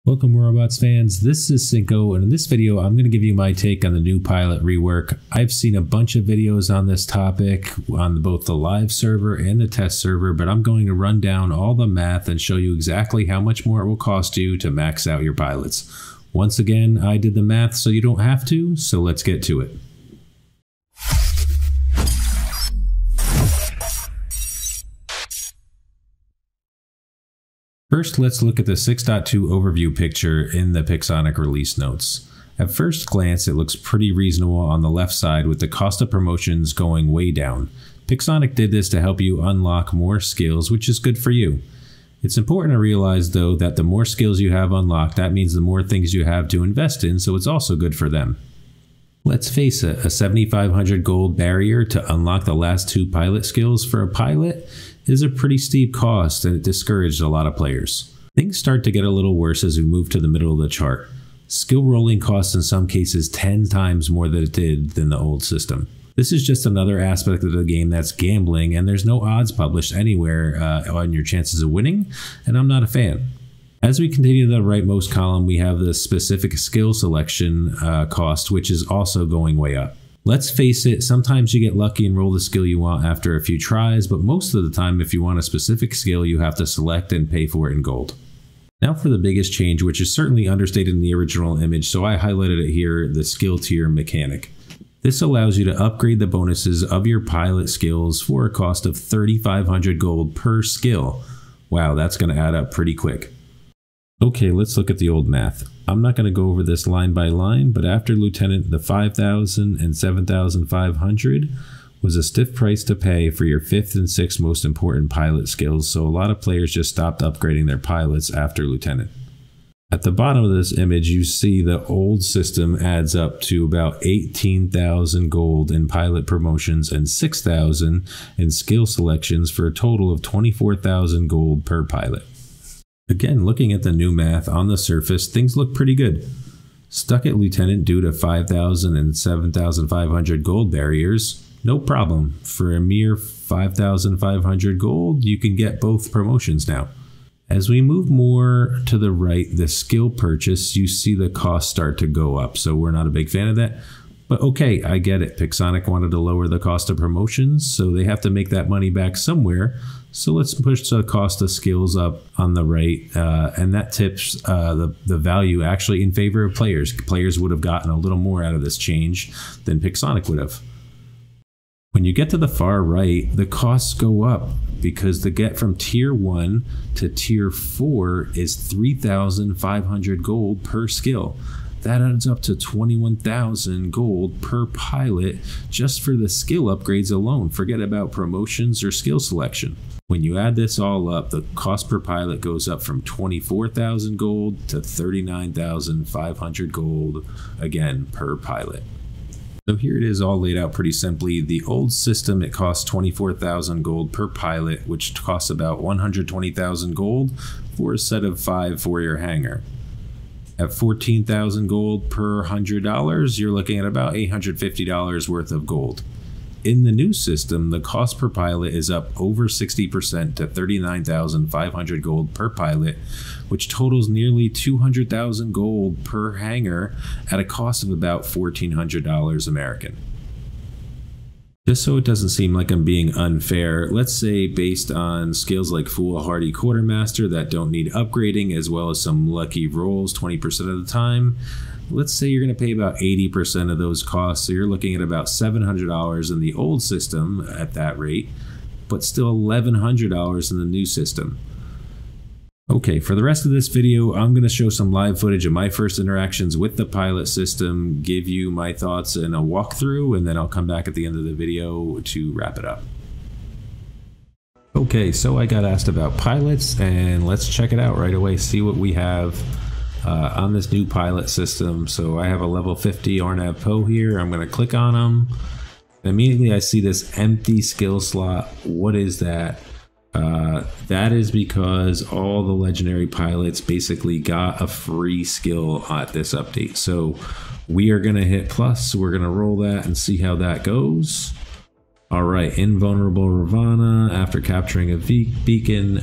Welcome Robots fans, this is Cinco, and in this video I'm going to give you my take on the new pilot rework. I've seen a bunch of videos on this topic on both the live server and the test server, but I'm going to run down all the math and show you exactly how much more it will cost you to max out your pilots. Once again, I did the math so you don't have to, so let's get to it. First, let's look at the 6.2 overview picture in the Pixonic release notes. At first glance, it looks pretty reasonable on the left side with the cost of promotions going way down. Pixonic did this to help you unlock more skills, which is good for you. It's important to realize though that the more skills you have unlocked, that means the more things you have to invest in, so it's also good for them. Let's face it, a 7,500 gold barrier to unlock the last two pilot skills for a pilot is a pretty steep cost, and it discouraged a lot of players. Things start to get a little worse as we move to the middle of the chart. Skill rolling costs in some cases 10 times more than it did than the old system. This is just another aspect of the game that's gambling, and there's no odds published anywhere on your chances of winning, and I'm not a fan. As we continue to the rightmost column, we have the specific skill selection cost, which is also going way up. Let's face it, sometimes you get lucky and roll the skill you want after a few tries, but most of the time if you want a specific skill, you have to select and pay for it in gold. Now for the biggest change, which is certainly understated in the original image, so I highlighted it here, the skill tier mechanic. This allows you to upgrade the bonuses of your pilot skills for a cost of 3,500 gold per skill. Wow, that's going to add up pretty quick. Okay, let's look at the old math. I'm not going to go over this line by line, but after Lieutenant, the 5,000 and 7,500 was a stiff price to pay for your 5th and 6th most important pilot skills, so a lot of players just stopped upgrading their pilots after Lieutenant. At the bottom of this image, you see the old system adds up to about 18,000 gold in pilot promotions and 6,000 in skill selections for a total of 24,000 gold per pilot. Again, looking at the new math on the surface, things look pretty good. Stuck at Lieutenant due to 5,000 and 7,500 gold barriers, no problem. For a mere 5,500 gold, you can get both promotions now. As we move more to the right, the skill purchase, you see the cost start to go up, so we're not a big fan of that. But okay, I get it. Pixonic wanted to lower the cost of promotions, so they have to make that money back somewhere. So let's push the cost of skills up on the right, and that tips the value actually in favor of players. Players would have gotten a little more out of this change than Pixonic would have. When you get to the far right, the costs go up because the get from tier 1 to tier 4 is 3,500 gold per skill. That adds up to 21,000 gold per pilot just for the skill upgrades alone. Forget about promotions or skill selection. When you add this all up, the cost per pilot goes up from 24,000 gold to 39,500 gold, again, per pilot. So here it is all laid out pretty simply. The old system, it costs 24,000 gold per pilot, which costs about 120,000 gold for a set of 5 for your hangar. At 14,000 gold per $100, you're looking at about $850 worth of gold. In the new system, the cost per pilot is up over 60% to 39,500 gold per pilot, which totals nearly 200,000 gold per hangar at a cost of about $1,400 American. Just so it doesn't seem like I'm being unfair, let's say based on skills like Foolhardy Quartermaster that don't need upgrading, as well as some lucky rolls 20% of the time, let's say you're going to pay about 80% of those costs, so you're looking at about $700 in the old system at that rate, but still $1,100 in the new system. Okay, for the rest of this video, I'm going to show some live footage of my first interactions with the pilot system, give you my thoughts in a walkthrough, and then I'll come back at the end of the video to wrap it up. Okay, so I got asked about pilots, and let's check it out right away, see what we have on this new pilot system. So I have a level 50 Arnav Poe here. I'm going to click on him. Immediately I see this empty skill slot. What is that? That is because all the legendary pilots basically got a free skill at this update. So we are going to hit plus. We're going to roll that and see how that goes. All right, invulnerable Ravana after capturing a beacon,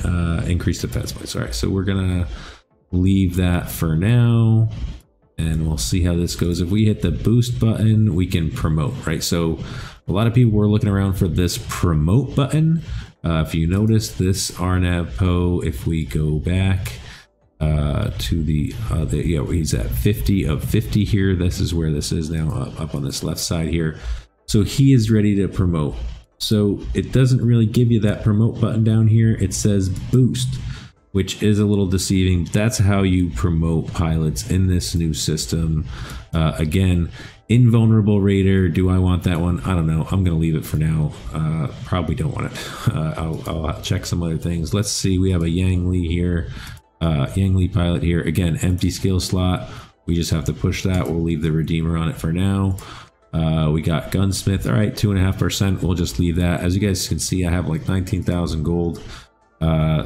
increased defense points. All right, so we're going to leave that for now. And we'll see how this goes. If we hit the boost button, we can promote, right? So a lot of people were looking around for this promote button. If you notice this RNAVPO, if we go back to yeah, he's at 50 of 50 here. This is where this is now, up on this left side here. So he is ready to promote. So it doesn't really give you that promote button down here. It says boost, which is a little deceiving. That's how you promote pilots in this new system. Again, invulnerable raider. Do I want that one? I don't know. I'm gonna leave it for now. Probably don't want it. I'll check some other things. Let's see. We have a Yang Li here. Yang Li pilot here. Again, empty skill slot. We just have to push that. We'll leave the Redeemer on it for now. We got Gunsmith. All right, 2.5%. We'll just leave that. As you guys can see, I have like 19,000 gold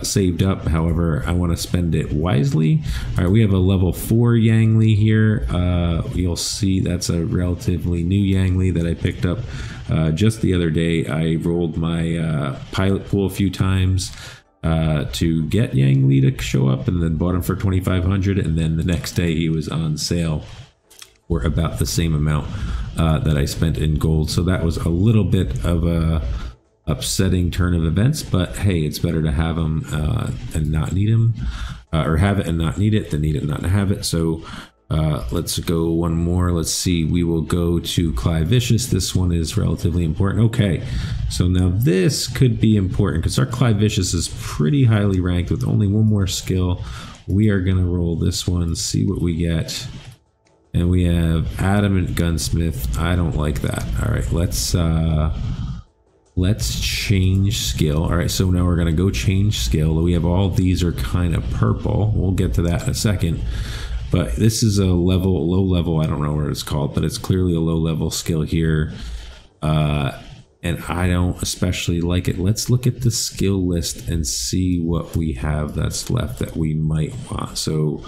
saved up. However, I want to spend it wisely. All right, we have a level 4 Yang Li here. You'll see that's a relatively new Yang Li that I picked up just the other day. I rolled my pilot pool a few times to get Yang Li to show up, and then bought him for 2,500, and then the next day he was on sale for about the same amount that I spent in gold. So that was a little bit of a upsetting turn of events, but hey, it's better to have them and not need them, or have it and not need it than need it and not have it. So let's go one more. Let's see. We will go to Clive Vicious. This one is relatively important. Okay, so now this could be important because our Clive Vicious is pretty highly ranked with only one more skill. We are gonna roll this one, see what we get. And we have Adamant Gunsmith. I don't like that. All right, let's change skill. All right, so now we're gonna go change skill. We have all these are kind of purple. We'll get to that in a second. But this is a low level, I don't know what it's called, but it's clearly a low level skill here. And I don't especially like it. Let's look at the skill list and see what we have that's left that we might want. So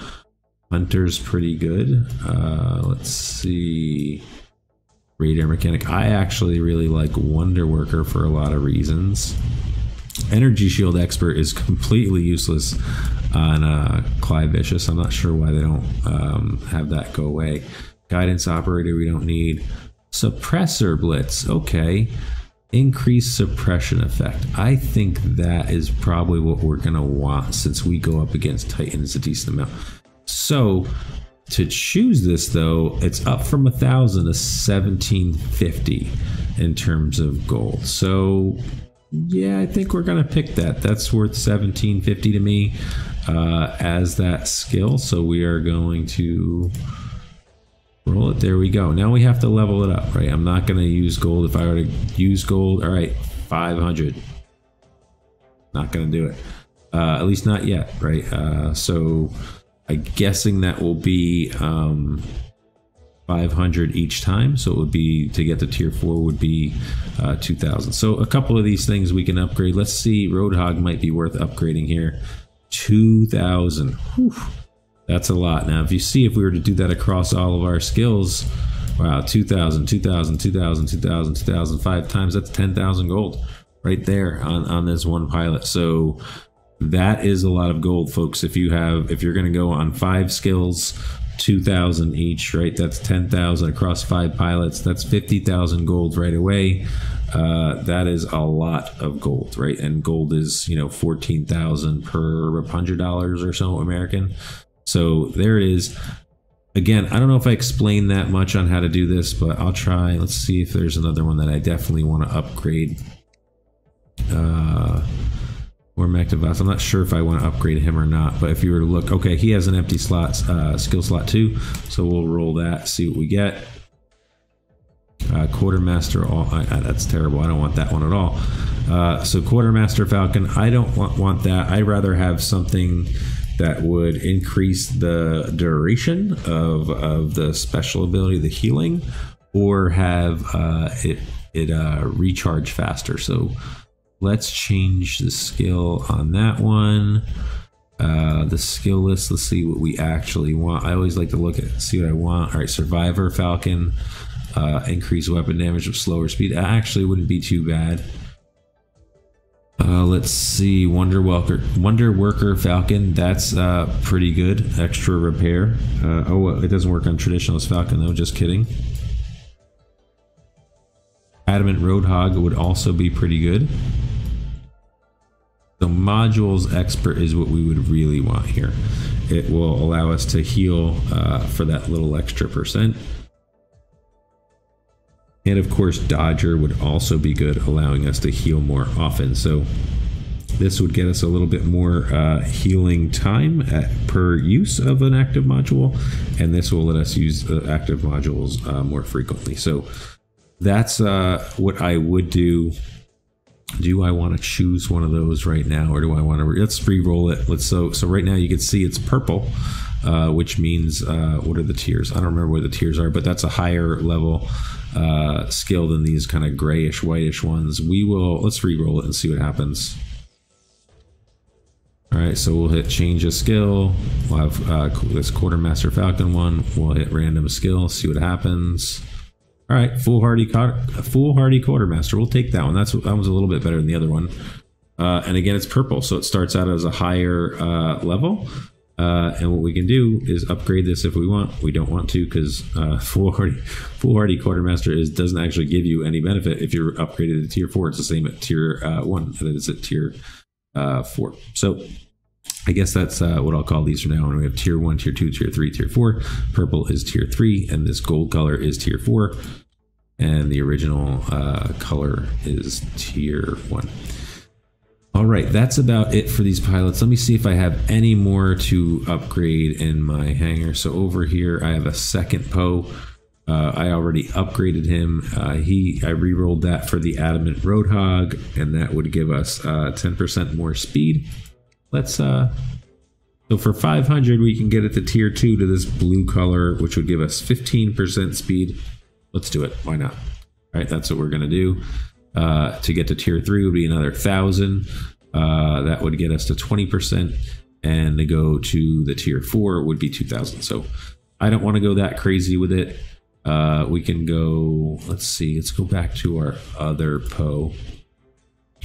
Hunter's pretty good. Let's see. Radar Mechanic. I actually really like Wonder Worker for a lot of reasons. Energy Shield Expert is completely useless on Clive Vicious. I'm not sure why they don't have that go away. Guidance Operator we don't need. Suppressor Blitz. Okay. Increased suppression effect. I think that is probably what we're going to want since we go up against Titans a decent amount. So to choose this though, it's up from 1,000 to 1,750 in terms of gold. So yeah, I think we're gonna pick that. That's worth 1,750 to me as that skill. So we are going to roll it. There we go. Now we have to level it up, right? I'm not gonna use gold. If I were to use gold, all right, 500. Not gonna do it. At least not yet, right? So I'm guessing that will be 500 each time. So it would be, to get to tier 4 would be 2,000. So a couple of these things we can upgrade. Let's see, Roadhog might be worth upgrading here. 2,000. Whew. That's a lot. Now, if you see, if we were to do that across all of our skills, wow, 2,000, 2,000, 2,000, 2,000, 2,000, 5 times, that's 10,000 gold right there on this one pilot. So that is a lot of gold, folks. If you're going to go on 5 skills, 2,000 each, right? That's 10,000 across 5 pilots. That's 50,000 gold right away. That is a lot of gold, right? And gold is, 14,000 per $100 or so American. So there it is. Again, I don't know if I explained that much on how to do this, but I'll try. Let's see if there's another one that I definitely want to upgrade. Or Mektivas. I'm not sure if I want to upgrade him or not, but if you were to look, okay, he has an empty slot, skill slot too, so we'll roll that, see what we get. Quartermaster, that's terrible. I don't want that one at all. So Quartermaster Falcon, I don't want that. I'd rather have something that would increase the duration of the special ability, the healing, or have it recharge faster. So let's change the skill on that one. The skill list, let's see what we actually want. I always like to look at, see what I want. All right, Survivor Falcon, increase weapon damage with slower speed. That actually wouldn't be too bad. Let's see, Wonder Worker Falcon. That's pretty good. Extra repair. Oh, it doesn't work on Traditionalist Falcon though. Just kidding. Adamant Roadhog would also be pretty good. So Modules Expert is what we would really want here. It will allow us to heal for that little extra %. And of course, Dodger would also be good, allowing us to heal more often. So this would get us a little bit more healing time per use of an active module. And this will let us use active modules more frequently. So that's what I would do. Do I want to choose one of those right now, or do I want to? Let's re-roll it. So right now you can see it's purple, which means what are the tiers? I don't remember what the tiers are, but that's a higher level skill than these kind of grayish, whitish ones. Let's re-roll it and see what happens. All right, so we'll hit change a skill. We'll have this Quartermaster Falcon one. We'll hit random skill, see what happens. All right, full hardy Quartermaster. We'll take that one. That one's a little bit better than the other one. And again, it's purple, so it starts out as a higher level. And what we can do is upgrade this if we want. We don't want to, because full hardy Quartermaster doesn't actually give you any benefit if you're upgraded to tier 4. It's the same at tier 1 that it's at tier 4. So I guess that's what I'll call these from now on. We have tier 1, tier 2, tier 3, tier 4. Purple is tier 3, and this gold color is tier 4. And the original color is tier 1. All right, that's about it for these pilots. Let me see if I have any more to upgrade in my hangar. So over here, I have a second Poe. I already upgraded him. I re-rolled that for the Adamant Roadhog, and that would give us 10% more speed. Let's so for 500, we can get it to tier 2 to this blue color, which would give us 15% speed. Let's do it. Why not? All right, that's what we're gonna do. To get to tier 3 would be another 1,000. That would get us to 20%, and to go to the tier 4 would be 2,000. So I don't want to go that crazy with it. We can go, let's see, let's go back to our other Poe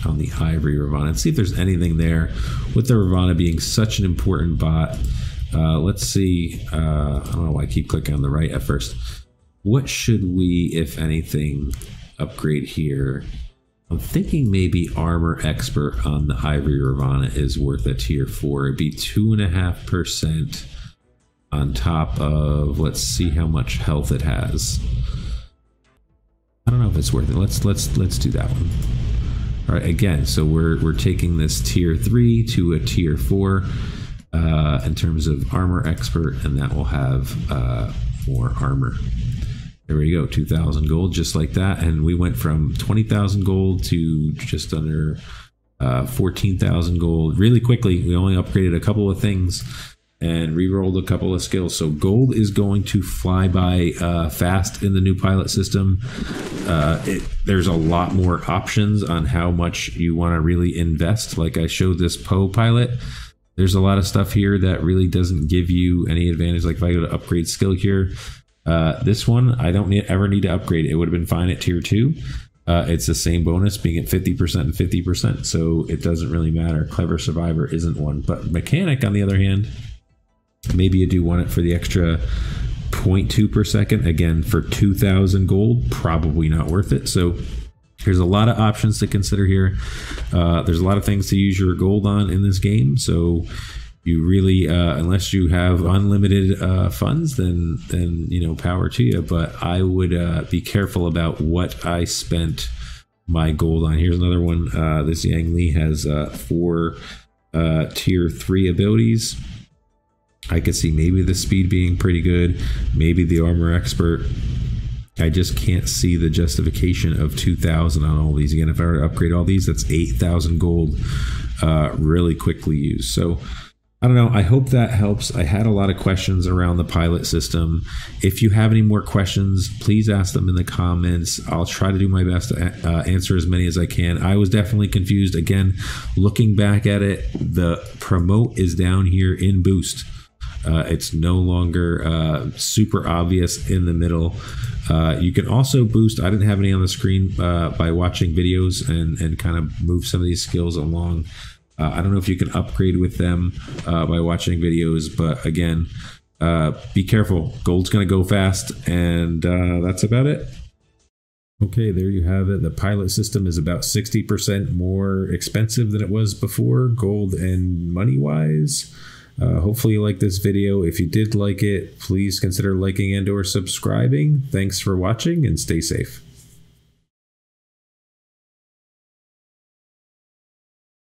on the Ivory Ravana and see if there's anything there. With the Ravana being such an important bot, let's see. I don't know why I keep clicking on the right at first. What should we, if anything, upgrade here? I'm thinking maybe Armor Expert on the Ivory Ravana is worth a tier 4. It'd be 2.5% on top of, let's see how much health it has. I don't know if it's worth it. Let's do that one. All right, again, so we're taking this tier 3 to a tier 4 in terms of Armor Expert, and that will have more armor. There we go, 2,000 gold, just like that. And we went from 20,000 gold to just under 14,000 gold really quickly. We only upgraded a couple of things and re-rolled a couple of skills. So gold is going to fly by fast in the new pilot system. There's a lot more options on how much you want to really invest. Like I showed this Poe pilot. There's a lot of stuff here that really doesn't give you any advantage. Like if I go to upgrade skill here, this one, I don't ever need to upgrade. It would have been fine at tier 2. It's the same bonus, being at 50% and 50%, so it doesn't really matter. Clever Survivor isn't one. But Mechanic, on the other hand, maybe you do want it for the extra 0.2 per second. Again, for 2,000 gold, probably not worth it. So there's a lot of options to consider here. There's a lot of things to use your gold on in this game. So you really, unless you have unlimited funds, then you know, power to you. But I would be careful about what I spent my gold on. Here's another one. This Yang Li has 4 tier 3 abilities. I could see maybe the speed being pretty good, maybe the Armor Expert. I just can't see the justification of 2,000 on all these. Again, if I were to upgrade all these, that's 8,000 gold really quickly used. So I don't know. I hope that helps. I had a lot of questions around the pilot system. If you have any more questions, please ask them in the comments. I'll try to do my best to answer as many as I can. I was definitely confused. Again, looking back at it, the promote is down here in boost. It's no longer super obvious in the middle. You can also boost, I didn't have any on the screen, by watching videos and kind of move some of these skills along. I don't know if you can upgrade with them by watching videos, but again, be careful. Gold's going to go fast, and that's about it. Okay, there you have it. The pilot system is about 60% more expensive than it was before, gold and money-wise. Hopefully you liked this video. If you did like it, please consider liking and or subscribing. Thanks for watching, and stay safe.